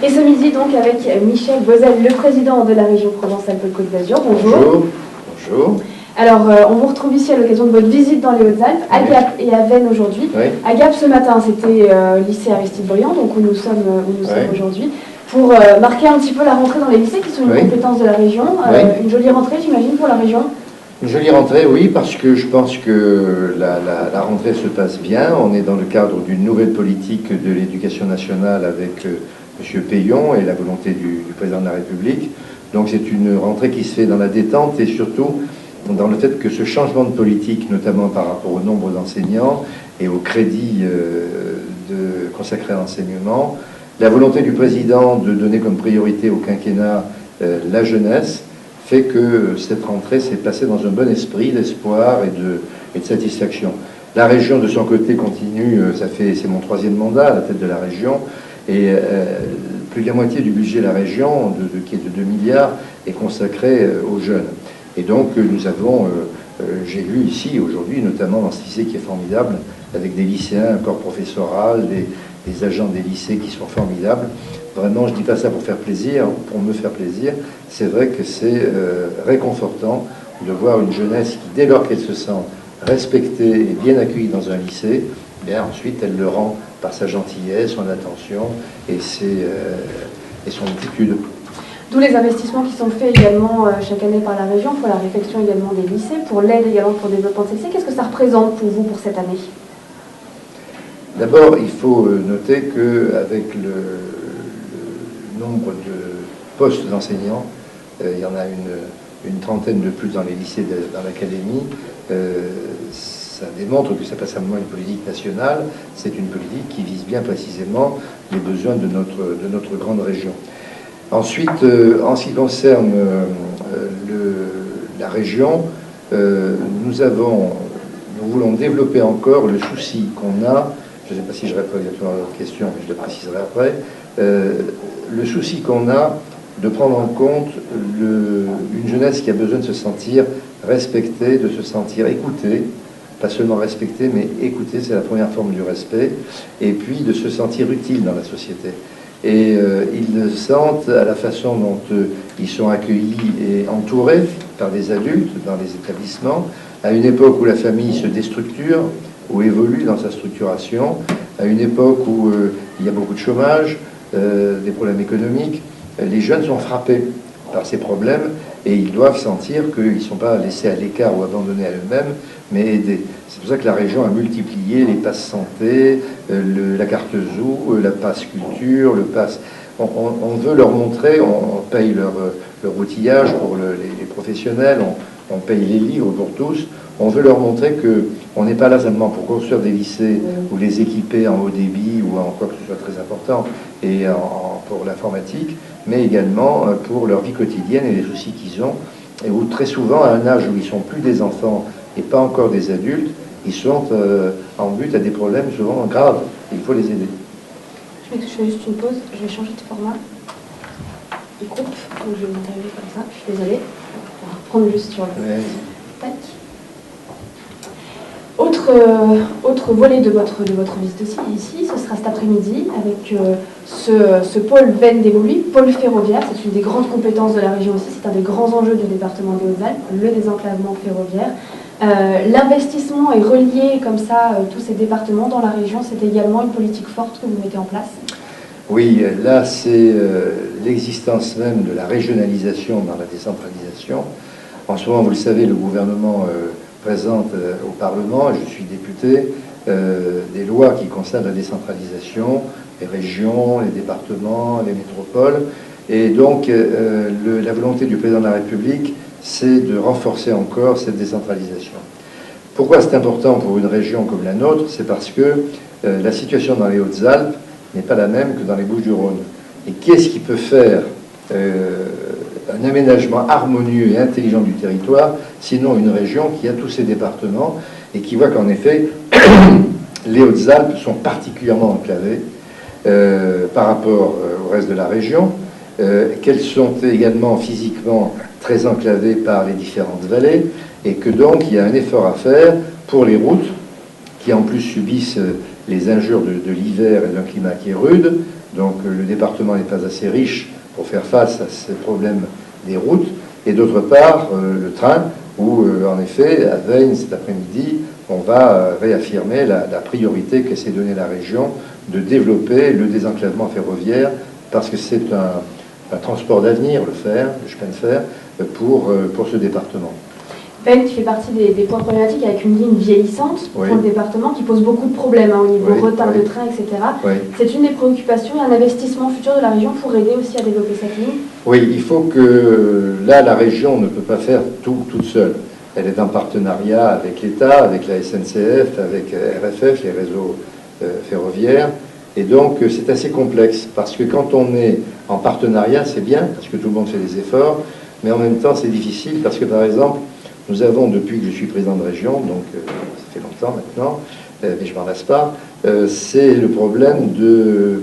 Et ce midi, donc, avec Michel Bozel, le président de la région Provence-Alpes-Côte d'Azur. Bonjour. Bonjour. Bonjour. Alors, on vous retrouve ici à l'occasion de votre visite dans les Hautes-Alpes, à Gap et à Veynes aujourd'hui. Oui. À Gap ce matin, c'était lycée Aristide-Briand, donc où nous sommes aujourd'hui, pour marquer un petit peu la rentrée dans les lycées, qui sont une compétence de la région. Une jolie rentrée, j'imagine, pour la région. Une jolie rentrée, oui, parce que je pense que la rentrée se passe bien. On est dans le cadre d'une nouvelle politique de l'éducation nationale avec M. Peillon et la volonté du président de la République. Donc c'est une rentrée qui se fait dans la détente et surtout dans le fait que ce changement de politique, notamment par rapport au nombre d'enseignants et au crédit consacré à l'enseignement, la volonté du président de donner comme priorité au quinquennat la jeunesse, fait que cette rentrée s'est passée dans un bon esprit d'espoir et de satisfaction. La région, de son côté, continue, c'est mon 3e mandat à la tête de la région, et plus de la moitié du budget de la région, qui est de 2 milliards, est consacré aux jeunes. Et donc, nous avons, j'ai vu ici aujourd'hui, notamment dans ce lycée qui est formidable, avec des lycéens, un corps professoral, des agents des lycées qui sont formidables. Vraiment, je ne dis pas ça pour faire plaisir, pour me faire plaisir. C'est vrai que c'est réconfortant de voir une jeunesse qui, dès lors qu'elle se sent respectée et bien accueillie dans un lycée, bien ensuite elle le rend par sa gentillesse, son attention et son attitude. D'où les investissements qui sont faits également chaque année par la région pour la réfection également des lycées, pour l'aide également pour le développement de ces lycées. Qu'est-ce que ça représente pour vous pour cette année? D'abord, il faut noter qu'avec le nombre de postes d'enseignants, il y en a une trentaine de plus dans les lycées, dans l'académie, ça démontre que ce n'est pas simplement une politique nationale, c'est une politique qui vise bien précisément les besoins de notre grande région. Ensuite, en ce qui concerne la région, nous voulons développer encore le souci qu'on a, je ne sais pas si je réponds exactement à votre question, mais je le préciserai après, le souci qu'on a de prendre en compte une jeunesse qui a besoin de se sentir respectée, de se sentir écoutée, pas seulement respectée, mais écoutée, c'est la première forme du respect, et puis de se sentir utile dans la société. Et ils le sentent à la façon dont ils sont accueillis et entourés par des adultes dans les établissements, à une époque où la famille se déstructure, ou évolue dans sa structuration, à une époque où il y a beaucoup de chômage, des problèmes économiques. Les jeunes sont frappés par ces problèmes et ils doivent sentir qu'ils ne sont pas laissés à l'écart ou abandonnés à eux-mêmes, mais aidés. C'est pour ça que la région a multiplié les passes santé, la carte ZOO, la passe culture, le passe... On veut leur montrer, on paye leur outillage pour les professionnels, on paye les livres pour tous. On veut leur montrer qu'on n'est pas là simplement pour construire des lycées ou les équiper en haut débit ou en quoi que ce soit très important et pour l'informatique, mais également pour leur vie quotidienne et les soucis qu'ils ont. Et où très souvent, à un âge où ils ne sont plus des enfants et pas encore des adultes, ils sont en but à des problèmes souvent graves. Et il faut les aider. Je fais juste une pause, je vais changer de format. Il coupe, donc je vais m'interviewer comme ça, je suis désolée. On va reprendre juste sur le... Tac. Autre volet de votre visite aussi, ici, ce sera cet après-midi avec ce pôle Veynes démoli, pôle ferroviaire. C'est une des grandes compétences de la région aussi, c'est un des grands enjeux du département des Hautes-Alpes, le désenclavement ferroviaire. L'investissement est relié comme ça, tous ces départements dans la région, c'est également une politique forte que vous mettez en place? Oui, là c'est l'existence même de la régionalisation dans la décentralisation. En ce moment, vous le savez, le gouvernement présente au Parlement, et je suis député, des lois qui concernent la décentralisation, les régions, les départements, les métropoles. Et donc, la volonté du président de la République, c'est de renforcer encore cette décentralisation. Pourquoi c'est important pour une région comme la nôtre? C'est parce que la situation dans les Hautes-Alpes n'est pas la même que dans les Bouches-du-Rhône. Et qu'est-ce qui peut faire un aménagement harmonieux et intelligent du territoire, sinon une région qui a tous ses départements et qui voit qu'en effet, les Hautes-Alpes sont particulièrement enclavées par rapport au reste de la région, qu'elles sont également physiquement très enclavées par les différentes vallées, et que donc il y a un effort à faire pour les routes, qui en plus subissent les injures de l'hiver et d'un climat qui est rude. Donc le département n'est pas assez riche pour faire face à ces problèmes des routes. Et d'autre part, le train, où en effet, à Veynes, cet après-midi, on va réaffirmer la priorité que s'est donnée la région de développer le désenclavement ferroviaire, parce que c'est un transport d'avenir, le chemin de fer, pour ce département. Veynes fait partie des points problématiques avec une ligne vieillissante pour le département qui pose beaucoup de problèmes au niveau retard de train, etc. C'est une des préoccupations et un investissement futur de la région pour aider aussi à développer cette ligne. Oui, il faut que là, la région ne peut pas faire tout toute seule. Elle est en partenariat avec l'État, avec la SNCF, avec RFF, les réseaux ferroviaires. Et donc, c'est assez complexe parce que quand on est en partenariat, c'est bien parce que tout le monde fait des efforts, mais en même temps, c'est difficile parce que, par exemple, nous avons, depuis que je suis président de région, donc ça fait longtemps maintenant, mais je m'en lasse pas, c'est le problème de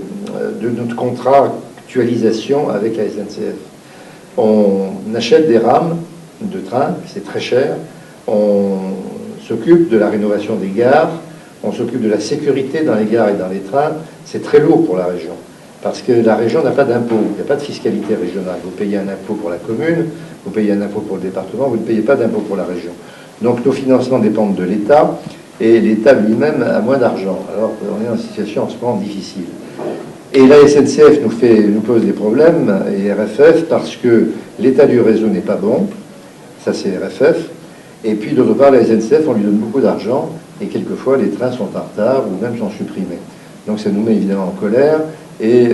notre contractualisation avec la SNCF. On achète des rames de train, c'est très cher, on s'occupe de la rénovation des gares, on s'occupe de la sécurité dans les gares et dans les trains, c'est très lourd pour la région. Parce que la région n'a pas d'impôt, il n'y a pas de fiscalité régionale. Vous payez un impôt pour la commune, vous payez un impôt pour le département, vous ne payez pas d'impôt pour la région. Donc nos financements dépendent de l'État, et l'État lui-même a moins d'argent. Alors on est dans une situation en ce moment difficile. Et la SNCF nous pose des problèmes, et RFF, parce que l'état du réseau n'est pas bon, ça c'est RFF, et puis d'autre part, la SNCF, on lui donne beaucoup d'argent, et quelquefois les trains sont en retard, ou même sont supprimés. Donc ça nous met évidemment en colère. Et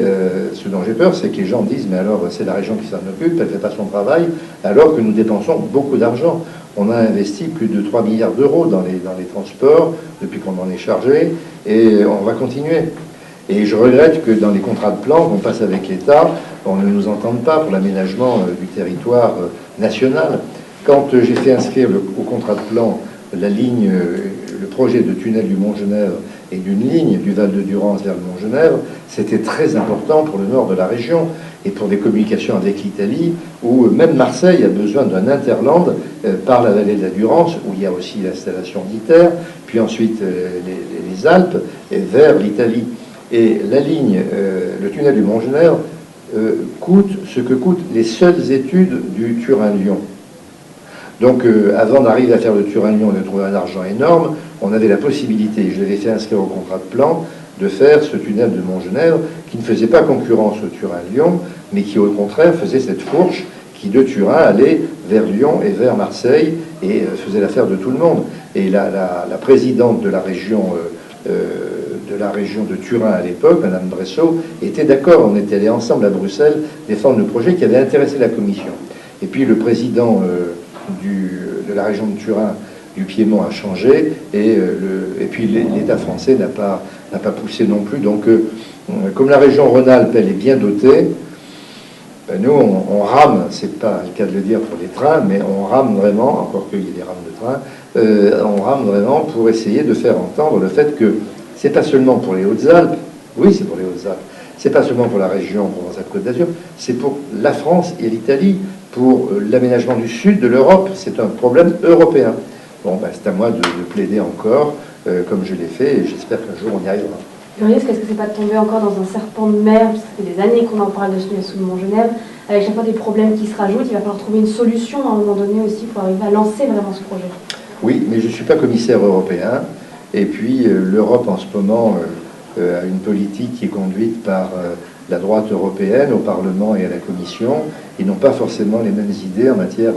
ce dont j'ai peur, c'est que les gens disent, mais alors c'est la région qui s'en occupe, elle ne fait pas son travail, alors que nous dépensons beaucoup d'argent. On a investi plus de 3 milliards d'euros dans les transports, depuis qu'on en est chargé, et on va continuer. Et je regrette que dans les contrats de plan qu'on passe avec l'État, on ne nous entende pas pour l'aménagement du territoire national. Quand j'ai fait inscrire au contrat de plan la ligne, le projet de tunnel du Mont-Genèvre et d'une ligne du Val-de-Durance vers le Mont-Genèvre, c'était très important pour le nord de la région et pour des communications avec l'Italie, où même Marseille a besoin d'un interland par la vallée de la Durance, où il y a aussi l'installation d'ITER, puis ensuite les Alpes, et vers l'Italie. Et la ligne, le tunnel du Mont-Genèvre, coûte ce que coûtent les seules études du Turin-Lyon. Donc, avant d'arriver à faire le Turin-Lyon et de trouver un argent énorme, on avait la possibilité, je l'avais fait inscrire au contrat de plan, de faire ce tunnel de Mont-Genèvre qui ne faisait pas concurrence au Turin-Lyon, mais qui au contraire faisait cette fourche qui de Turin allait vers Lyon et vers Marseille et faisait l'affaire de tout le monde. Et la présidente de la région de Turin à l'époque, Madame Bressot, était d'accord. On était allés ensemble à Bruxelles défendre le projet qui avait intéressé la Commission. Et puis le président de la région de Turin, du Piémont, a changé, et puis l'État français n'a pas poussé non plus. Donc, comme la région Rhône-Alpes, elle est bien dotée, ben nous, on rame, c'est pas le cas de le dire pour les trains, mais on rame vraiment, encore qu'il y ait des rames de train, on rame vraiment pour essayer de faire entendre le fait que c'est pas seulement pour les Hautes-Alpes, oui, c'est pour les Hautes-Alpes, c'est pas seulement pour la région Provence-Alpes-Côte d'Azur, c'est pour la France et l'Italie, pour l'aménagement du sud de l'Europe, c'est un problème européen. Bon, ben, c'est à moi de plaider encore, comme je l'ai fait, et j'espère qu'un jour on y arrivera. Le risque, est-ce que c'est pas de tomber encore dans un serpent de mer, parce que ça fait des années qu'on en parle de ce sous le Mont-Genèvre, avec chaque fois des problèmes qui se rajoutent, il va falloir trouver une solution à un moment donné aussi pour arriver à lancer vraiment ce projet. Oui, mais je ne suis pas commissaire européen, et puis l'Europe en ce moment a une politique qui est conduite par la droite européenne au Parlement et à la Commission. Ils n'ont pas forcément les mêmes idées en matière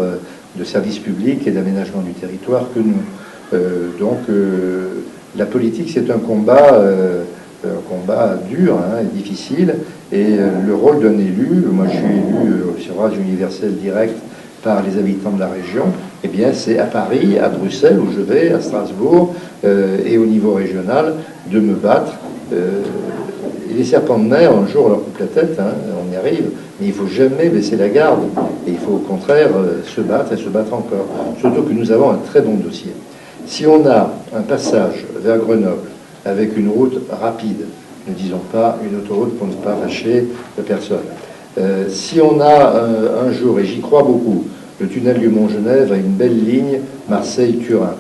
de services publics et d'aménagement du territoire que nous. Donc la politique, c'est un combat dur et difficile, et le rôle d'un élu, moi je suis élu au suffrage universel direct par les habitants de la région, eh bien c'est à Paris, à Bruxelles, où je vais, à Strasbourg, et au niveau régional, de me battre. Et les serpents de mer, un jour, on leur coupe la tête, on y arrive, mais il ne faut jamais baisser la garde, et il faut au contraire se battre et se battre encore, surtout que nous avons un très bon dossier. Si on a un passage vers Grenoble avec une route rapide, ne disons pas une autoroute pour ne pas fâcher personne, si on a un jour, et j'y crois beaucoup, le tunnel du Mont-Genèvre a une belle ligne Marseille-Turin,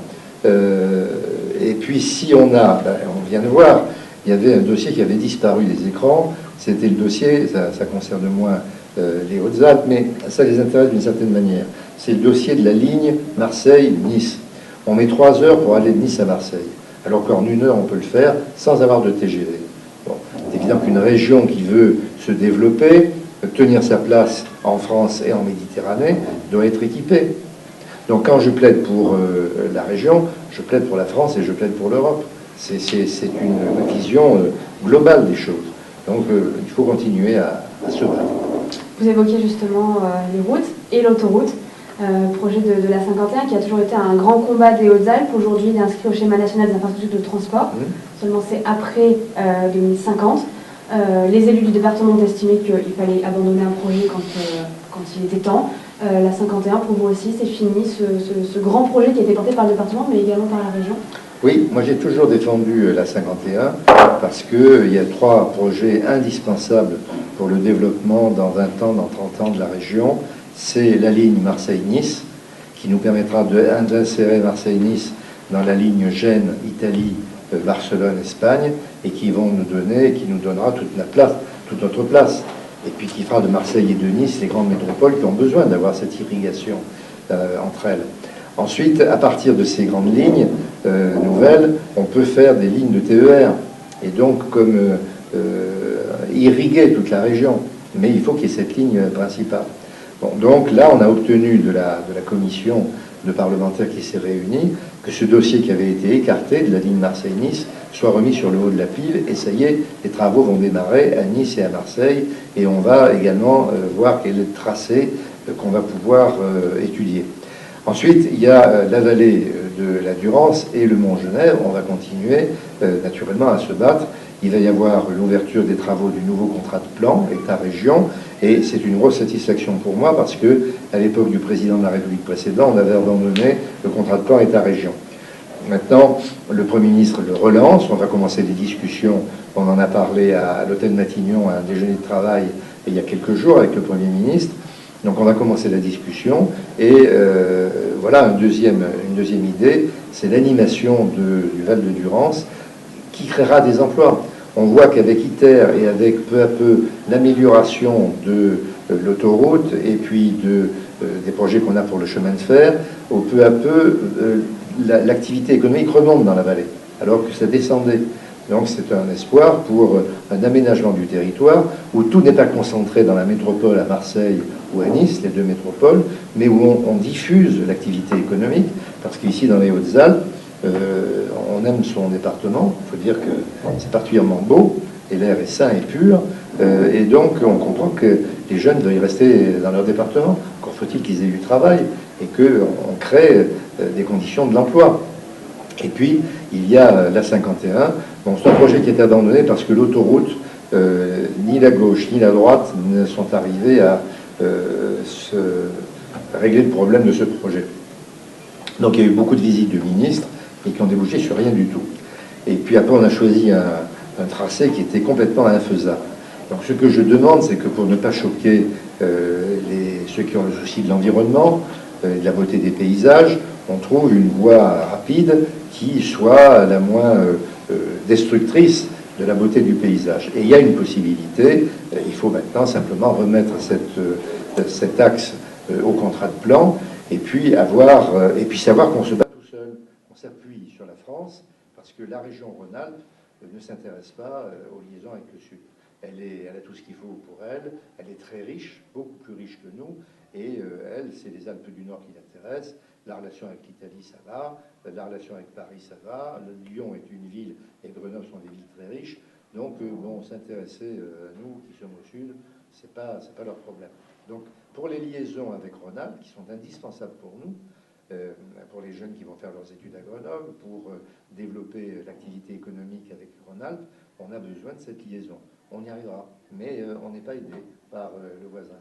et puis si on a, on vient de voir, il y avait un dossier qui avait disparu des écrans. C'était le dossier, ça concerne moins les Hautes-Alpes, mais ça les intéresse d'une certaine manière. C'est le dossier de la ligne Marseille-Nice. On met 3 heures pour aller de Nice à Marseille, alors qu'en 1 heure, on peut le faire sans avoir de TGV. Bon, c'est évident qu'une région qui veut se développer, tenir sa place en France et en Méditerranée, doit être équipée. Donc quand je plaide pour la région, je plaide pour la France et je plaide pour l'Europe. C'est une vision globale des choses. Donc il faut continuer à se battre. Vous évoquez justement les routes et l'autoroute, projet de la 51 qui a toujours été un grand combat des Hautes-Alpes. Aujourd'hui, il est inscrit au schéma national des infrastructures de transport. Seulement c'est après 2050. Les élus du département ont estimé qu'il fallait abandonner un projet quand il était temps. La 51, pour vous aussi, c'est fini, ce grand projet qui a été porté par le département, mais également par la région? Oui, moi j'ai toujours défendu la 51 parce qu'il y a 3 projets indispensables pour le développement dans 20 ans, dans 30 ans de la région. C'est la ligne Marseille-Nice, qui nous permettra d'insérer Marseille-Nice dans la ligne Gênes, Italie, Barcelone, Espagne, et qui nous donnera toute notre place. Et puis qui fera de Marseille et de Nice les grandes métropoles qui ont besoin d'avoir cette irrigation entre elles. Ensuite, à partir de ces grandes lignes nouvelles, on peut faire des lignes de TER, et donc comme irriguer toute la région. Mais il faut qu'il y ait cette ligne principale. Bon, donc là, on a obtenu de la commission de parlementaires qui s'est réunie que ce dossier qui avait été écarté de la ligne Marseille-Nice soit remis sur le haut de la pile, et ça y est, les travaux vont démarrer à Nice et à Marseille, et on va également voir quel est le tracé qu'on va pouvoir étudier. Ensuite, il y a la vallée de la Durance et le Mont Genève. On va continuer naturellement à se battre. Il va y avoir l'ouverture des travaux du nouveau contrat de plan État-région, et c'est une grosse satisfaction pour moi parce que à l'époque du président de la République précédent, on avait abandonné le contrat de plan État-région. Maintenant, le Premier ministre le relance. On va commencer des discussions. On en a parlé à l'hôtel Matignon, à un déjeuner de travail il y a quelques jours avec le Premier ministre. Donc on va commencer la discussion, et voilà une deuxième idée, c'est l'animation du Val de Durance qui créera des emplois. On voit qu'avec ITER et avec peu à peu l'amélioration de l'autoroute et puis des projets qu'on a pour le chemin de fer, peu à peu l'activité économique remonte dans la vallée, alors que ça descendait. Donc c'est un espoir pour un aménagement du territoire où tout n'est pas concentré dans la métropole à Marseille ou à Nice, les 2 métropoles, mais où on diffuse l'activité économique, parce qu'ici dans les Hautes-Alpes, on aime son département. Il faut dire que c'est particulièrement beau, et l'air est sain et pur, et donc on comprend que les jeunes veulent rester dans leur département. Encore faut-il qu'ils aient du travail, et qu'on crée des conditions de l'emploi. Et puis, il y a la 51. Bon, c'est un projet qui est abandonné parce que l'autoroute, ni la gauche ni la droite ne sont arrivés à régler le problème de ce projet. Donc il y a eu beaucoup de visites de ministres et qui ont débouché sur rien du tout. Et puis après, on a choisi un tracé qui était complètement infaisable. Donc ce que je demande, c'est que pour ne pas choquer ceux qui ont le souci de l'environnement, de la beauté des paysages, on trouve une voie rapide qui soit la moins destructrice de la beauté du paysage. Et il y a une possibilité, il faut maintenant simplement remettre cet axe au contrat de plan, et puis savoir qu'on se bat tout seul, on s'appuie sur la France, parce que la région Rhône-Alpes ne s'intéresse pas aux liaisons avec le Sud. Elle a tout ce qu'il faut pour elle, elle est très riche, beaucoup plus riche que nous, et elle, c'est les Alpes du Nord qui l'intéressent. La relation avec l'Italie, ça va. La relation avec Paris, ça va. Lyon est une ville, et Grenoble sont des villes très riches. Donc, bon, s'intéresser à nous qui sommes au Sud, c'est pas leur problème. Donc, pour les liaisons avec Rhône-Alpes, qui sont indispensables pour nous, pour les jeunes qui vont faire leurs études à Grenoble, pour développer l'activité économique avec Rhône-Alpes, on a besoin de cette liaison. On y arrivera, mais on n'est pas aidé par le voisin.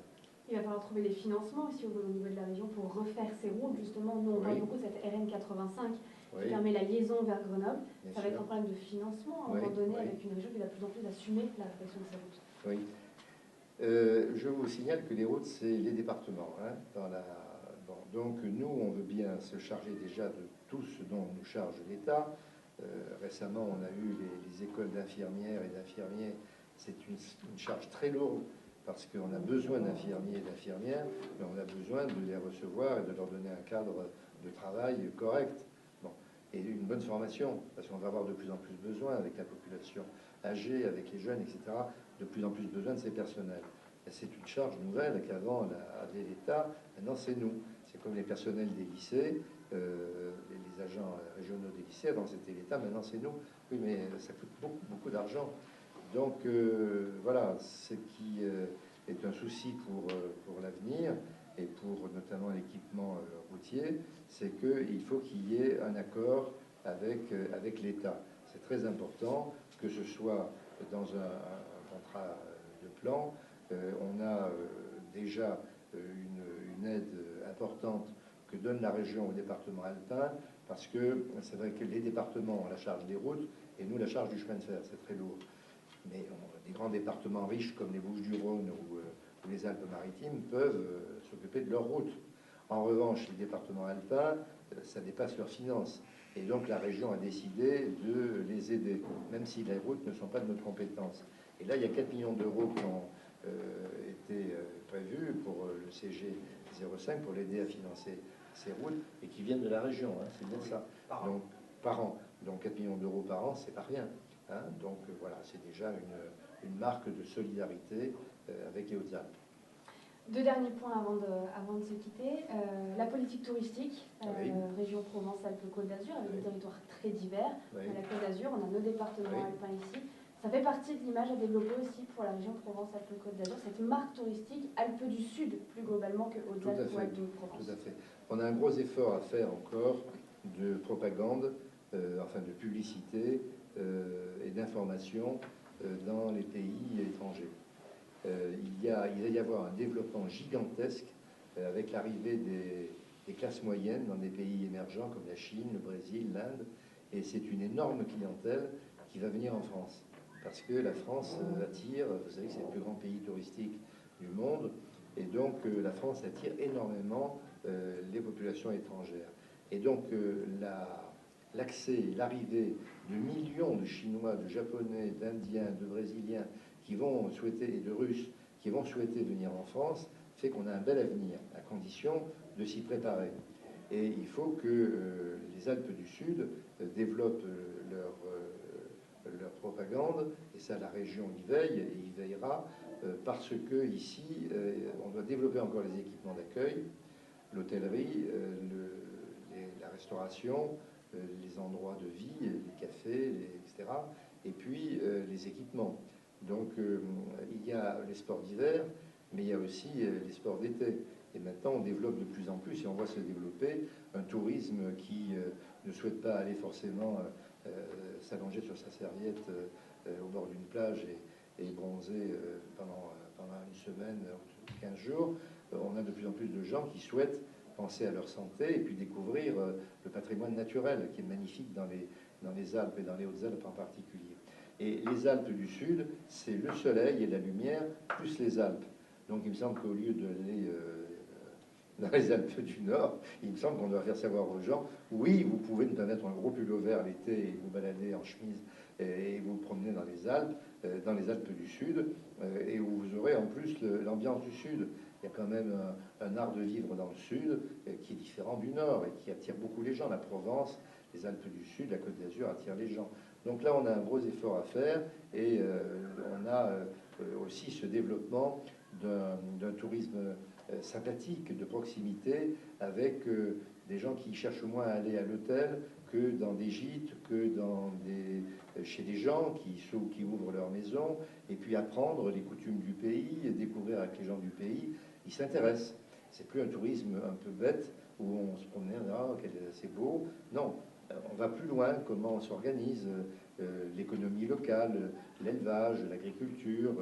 Il va falloir trouver des financements aussi au niveau de la région pour refaire ces routes. Justement, nous, on parle beaucoup de cette RN85 qui permet la liaison vers Grenoble. Ça va être un problème de financement à un moment donné avec une région qui va de plus en plus assumer la réflexion de ces routes. Oui. Je vous signale que les routes, c'est les départements. Hein, donc nous, on veut bien se charger déjà de tout ce dont nous charge l'État, Récemment, on a eu les écoles d'infirmières et d'infirmiers. C'est une charge très lourde parce qu'on a besoin d'infirmiers et d'infirmières, mais on a besoin de les recevoir et de leur donner un cadre de travail correct. Bon. Et une bonne formation, parce qu'on va avoir de plus en plus besoin avec la population âgée, avec les jeunes, etc., de plus en plus besoin de ces personnels. C'est une charge nouvelle qu'avant avait l'État, maintenant c'est nous. C'est comme les personnels des lycées, les agents régionaux des lycées, avant c'était l'État, maintenant c'est nous. Oui, mais ça coûte beaucoup, beaucoup d'argent. Donc voilà, ce qui est un souci pour l'avenir et pour notamment l'équipement routier, c'est qu'il faut qu'il y ait un accord avec l'État. C'est très important que ce soit dans un contrat de plan. On a déjà une aide importante que donne la région au département alpin, parce que c'est vrai que les départements ont la charge des routes et nous la charge du chemin de fer, c'est très lourd. Mais des grands départements riches comme les Bouches-du-Rhône ou les Alpes-Maritimes peuvent s'occuper de leurs routes. En revanche, les départements alpins, ça dépasse leurs finances. Et donc la région a décidé de les aider, même si les routes ne sont pas de notre compétence. Et là, il y a 4 millions d'euros qui ont été prévus pour le CG 05 pour l'aider à financer ces routes et qui viennent de la région, hein, c'est bien ça. Donc, par an. Donc 4 millions d'euros par an, c'est pas rien. Hein. Donc voilà, c'est déjà une marque de solidarité avec les Hautes-Alpes. Deux derniers points avant de se quitter. La politique touristique, Oui. région Provence-Alpes-Côte d'Azur, avec des territoires très divers. Oui. On a la Côte d'Azur, on a nos départements alpins ici. Ça fait partie de l'image à développer aussi pour la région Provence-Alpes-Côte d'Azur, cette marque touristique Alpes du Sud, plus globalement que Hautes-Alpes ou Alpes-de-Provence. Tout à fait. On a un gros effort à faire encore de propagande, enfin de publicité et d'information dans les pays étrangers. Il va y avoir un développement gigantesque avec l'arrivée des classes moyennes dans des pays émergents comme la Chine, le Brésil, l'Inde, et c'est une énorme clientèle qui va venir en France. Parce que la France attire, vous savez que c'est le plus grand pays touristique du monde, et donc la France attire énormément les populations étrangères. Et donc l'accès et l'arrivée de millions de Chinois, de Japonais, d'Indiens, de Brésiliens qui vont souhaiter, et de Russes qui vont souhaiter venir en France, fait qu'on a un bel avenir, à condition de s'y préparer. Et il faut que les Alpes du Sud développent leur propagande, et ça la région y veille, et y veillera, parce que ici, on doit développer encore les équipements d'accueil, l'hôtellerie, la restauration, les endroits de vie, les cafés, etc., et puis les équipements. Donc il y a les sports d'hiver, mais il y a aussi les sports d'été. Et maintenant, on développe de plus en plus, et on voit se développer un tourisme qui ne souhaite pas aller forcément s'allonger sur sa serviette au bord d'une plage et bronzer pendant une semaine ou 15 jours. On a de plus en plus de gens qui souhaitent penser à leur santé et puis découvrir le patrimoine naturel qui est magnifique dans les Alpes et dans les Hautes-Alpes en particulier. Et les Alpes du Sud, c'est le soleil et la lumière, plus les Alpes. Donc il me semble qu'au lieu d'aller dans les Alpes du Nord, il me semble qu'on doit faire savoir aux gens, oui, vous pouvez ne pas mettre un gros pull vert l'été et vous balader en chemise et vous promener dans les Alpes du Sud, et où vous aurez en plus l'ambiance du Sud. Il y a quand même un art de vivre dans le Sud qui est différent du Nord et qui attire beaucoup les gens. La Provence, les Alpes du Sud, la Côte d'Azur attirent les gens. Donc là, on a un gros effort à faire et on a aussi ce développement d'un tourisme sympathique, de proximité, avec des gens qui cherchent moins à aller à l'hôtel que dans des gîtes, que chez des gens qui ouvrent leur maison, et puis apprendre les coutumes du pays, et découvrir avec les gens du pays. Ils s'intéressent. C'est plus un tourisme un peu bête où on se promenait, c'est beau. Non, on va plus loin, comment on s'organise, l'économie locale, l'élevage, l'agriculture,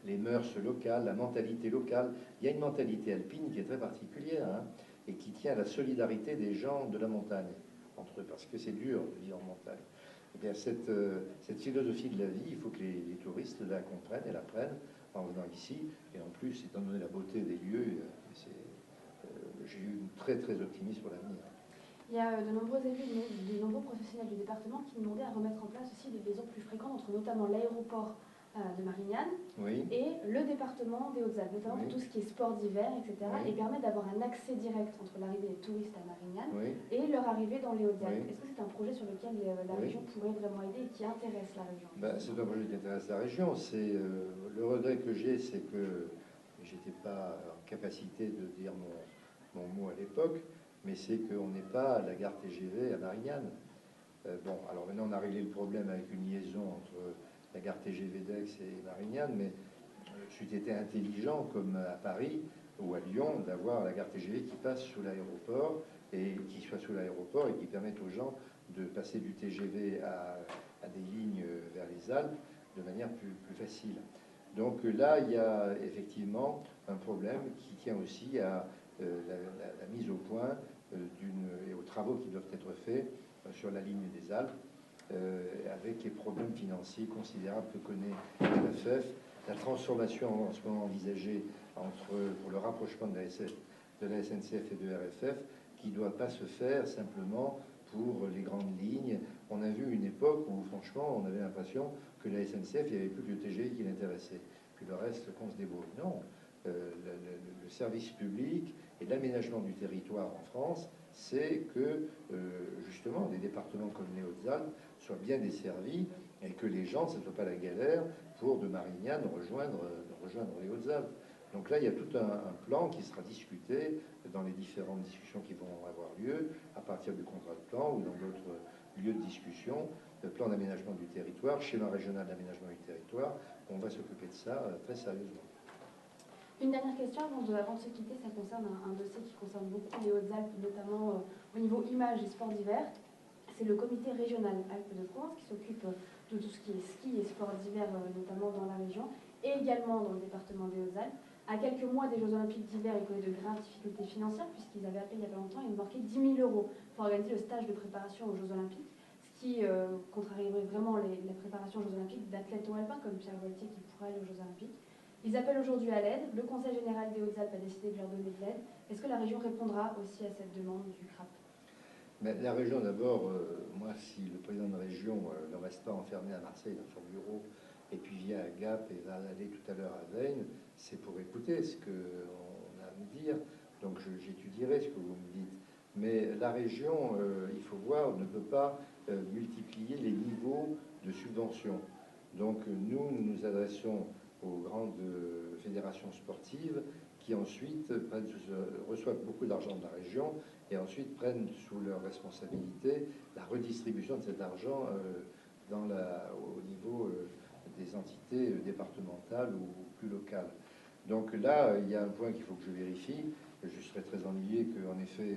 les mœurs locales, la mentalité locale. Il y a une mentalité alpine qui est très particulière hein, et qui tient à la solidarité des gens de la montagne entre eux, parce que c'est dur de vivre en montagne. Eh bien, cette philosophie de la vie, il faut que les touristes la comprennent et la prennent en venant ici. Et en plus, étant donné la beauté des lieux, j'ai eu une très très optimiste pour l'avenir. Il y a de nombreux élus, de nombreux professionnels du département qui demandaient à remettre en place aussi des liaisons plus fréquentes entre notamment l'aéroport de Marignane et le département des Hautes-Alpes, notamment pour tout ce qui est sport d'hiver, etc. Et permet d'avoir un accès direct entre l'arrivée des touristes à Marignane et leur arrivée dans les Hautes-Alpes. Est-ce que c'est un projet sur lequel la région pourrait vraiment aider et qui intéresse la région? C'est un projet qui intéresse la région. Le regret que j'ai, c'est que j'étais pas en capacité de dire mon mot à l'époque, mais c'est qu'on n'est pas à la gare TGV à Marignane. Bon, alors maintenant on a réglé le problème avec une liaison entre la gare TGV d'Aix et Marignane, mais c'eût été intelligent, comme à Paris ou à Lyon, d'avoir la gare TGV qui passe sous l'aéroport et qui soit sous l'aéroport et qui permette aux gens de passer du TGV à des lignes vers les Alpes de manière plus facile. Donc là, il y a effectivement un problème qui tient aussi à la mise au point et aux travaux qui doivent être faits sur la ligne des Alpes, avec les problèmes financiers considérables que connaît la FEF, la transformation en ce moment envisagée pour le rapprochement de la SNCF et de RFF, qui ne doit pas se faire simplement pour les grandes lignes. On a vu une époque où, franchement, on avait l'impression que la SNCF, il n'y avait plus que le TGV qui l'intéressait, puis le reste, qu'on se débrouille. Non, le service public et l'aménagement du territoire en France, c'est que, justement, des départements comme les Hautes-Alpes soient bien desservis et que les gens, ce ne soit pas la galère pour de Marignane rejoindre les Hautes-Alpes. Donc là, il y a tout un plan qui sera discuté dans les différentes discussions qui vont avoir lieu à partir du contrat de plan ou dans d'autres lieux de discussion, le plan d'aménagement du territoire, schéma régional d'aménagement du territoire. On va s'occuper de ça très sérieusement. Une dernière question avant de se quitter, ça concerne un dossier qui concerne beaucoup les Hautes-Alpes, notamment au niveau images et sports d'hiver. C'est le comité régional Alpes-de-France qui s'occupe de tout ce qui est ski et sport d'hiver, notamment dans la région, et également dans le département des Hautes-Alpes. À quelques mois des Jeux Olympiques d'hiver, il connaît de graves difficultés financières, puisqu'ils avaient appelé il y a pas longtemps, ils manquaient 10 000 euros pour organiser le stage de préparation aux Jeux Olympiques, ce qui contrarierait vraiment la préparation aux Jeux Olympiques d'athlètes alpins comme Pierre Voltier qui pourrait aller aux Jeux Olympiques. Ils appellent aujourd'hui à l'aide. Le Conseil général des Hautes-Alpes a décidé de leur donner de l'aide. Est-ce que la région répondra aussi à cette demande du CRAP? Mais la région, d'abord, moi, si le président de région ne reste pas enfermé à Marseille dans son bureau et puis vient à Gap et va aller tout à l'heure à Veynes, c'est pour écouter ce qu'on a à me dire. Donc j'étudierai ce que vous me dites. Mais la région, il faut voir, ne peut pas multiplier les niveaux de subvention. Donc nous nous adressons aux grandes fédérations sportives qui ensuite reçoivent beaucoup d'argent de la région et ensuite prennent sous leur responsabilité la redistribution de cet argent au niveau des entités départementales ou plus locales. Donc là, il y a un point qu'il faut que je vérifie. Je serais très ennuyé qu'en effet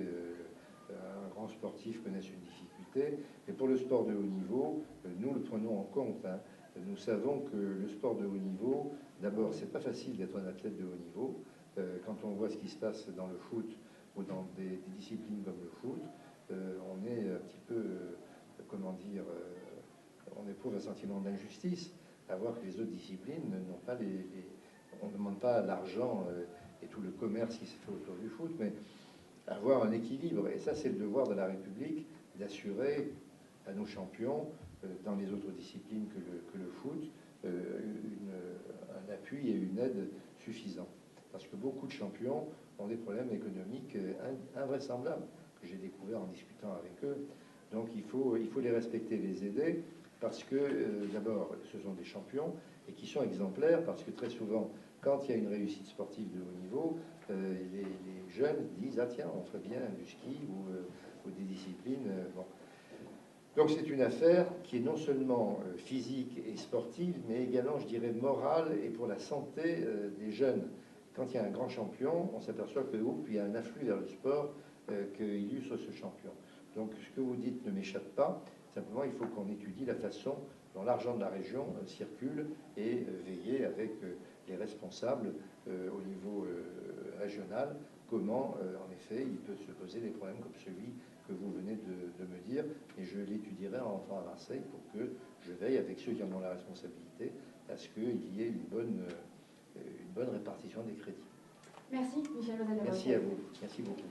un grand sportif connaisse une difficulté. Mais pour le sport de haut niveau, nous le prenons en compte. Nous savons que le sport de haut niveau, d'abord, c'est pas facile d'être un athlète de haut niveau. Quand on voit ce qui se passe dans le foot ou dans des disciplines comme le foot, on est un petit peu, comment dire, on éprouve un sentiment d'injustice à voir que les autres disciplines n'ont pas on ne demande pas l'argent et tout le commerce qui se fait autour du foot, mais avoir un équilibre. Et ça, c'est le devoir de la République d'assurer à nos champions, dans les autres disciplines que le foot, un appui et une aide suffisants. Parce que beaucoup de champions ont des problèmes économiques invraisemblables, que j'ai découvert en discutant avec eux. Donc il faut les respecter, les aider, parce que d'abord, ce sont des champions, et qui sont exemplaires, parce que très souvent, quand il y a une réussite sportive de haut niveau, les jeunes disent « Ah tiens, on ferait bien du ski ou des disciplines. Bon. Donc c'est une affaire qui est non seulement physique et sportive, mais également, je dirais, morale et pour la santé des jeunes. Quand il y a un grand champion, on s'aperçoit que il y a un afflux vers le sport qu'il illustre ce champion. Donc ce que vous dites ne m'échappe pas. Simplement, il faut qu'on étudie la façon dont l'argent de la région circule et veiller avec les responsables au niveau régional comment, en effet, il peut se poser des problèmes comme celui que vous venez de me dire. Et je l'étudierai en rentrant à Marseille pour que je veille avec ceux qui en ont la responsabilité à ce qu'il y ait une bonne répartition des crédits. Merci, Michel Lozano. Merci à vous. Merci beaucoup.